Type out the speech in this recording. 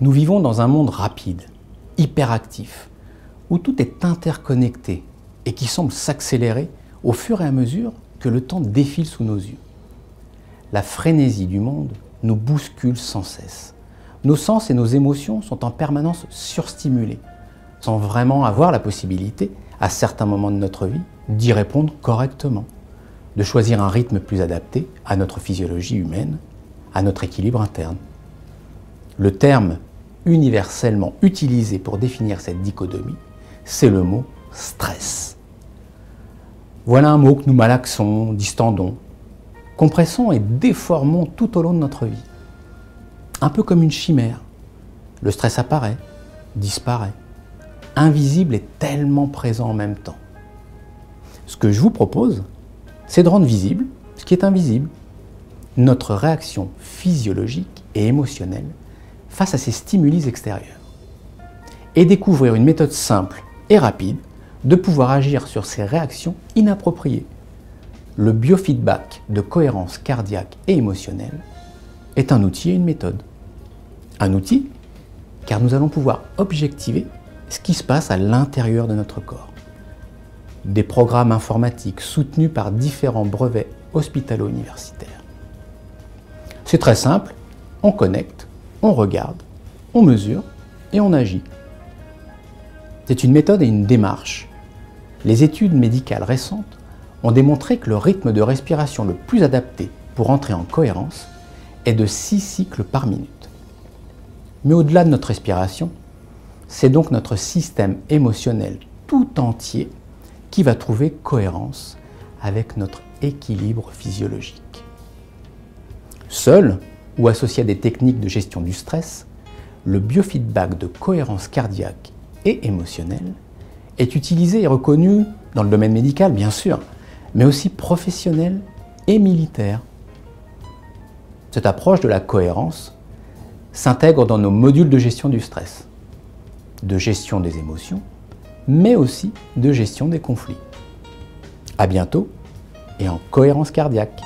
Nous vivons dans un monde rapide, hyperactif, où tout est interconnecté et qui semble s'accélérer au fur et à mesure que le temps défile sous nos yeux. La frénésie du monde nous bouscule sans cesse. Nos sens et nos émotions sont en permanence surstimulés, sans vraiment avoir la possibilité, à certains moments de notre vie, d'y répondre correctement, de choisir un rythme plus adapté à notre physiologie humaine, à notre équilibre interne. Le terme universellement utilisé pour définir cette dichotomie, c'est le mot stress. Voilà un mot que nous malaxons, distendons, compressons et déformons tout au long de notre vie. Un peu comme une chimère. Le stress apparaît, disparaît, invisible et tellement présent en même temps. Ce que je vous propose, c'est de rendre visible ce qui est invisible, notre réaction physiologique et émotionnelle face à ces stimuli extérieurs, et découvrir une méthode simple et rapide de pouvoir agir sur ces réactions inappropriées. Le biofeedback de cohérence cardiaque et émotionnelle est un outil et une méthode. Un outil, car nous allons pouvoir objectiver ce qui se passe à l'intérieur de notre corps. Des programmes informatiques soutenus par différents brevets hospitalo-universitaires. C'est très simple, on connecte, on regarde, on mesure et on agit. C'est une méthode et une démarche. Les études médicales récentes ont démontré que le rythme de respiration le plus adapté pour entrer en cohérence est de 6 cycles par minute. Mais au-delà de notre respiration, c'est donc notre système émotionnel tout entier qui va trouver cohérence avec notre équilibre physiologique. Seul ou associé à des techniques de gestion du stress, le biofeedback de cohérence cardiaque et émotionnelle est utilisé et reconnu dans le domaine médical, bien sûr, mais aussi professionnel et militaire. Cette approche de la cohérence s'intègre dans nos modules de gestion du stress, de gestion des émotions, mais aussi de gestion des conflits. À bientôt et en cohérence cardiaque.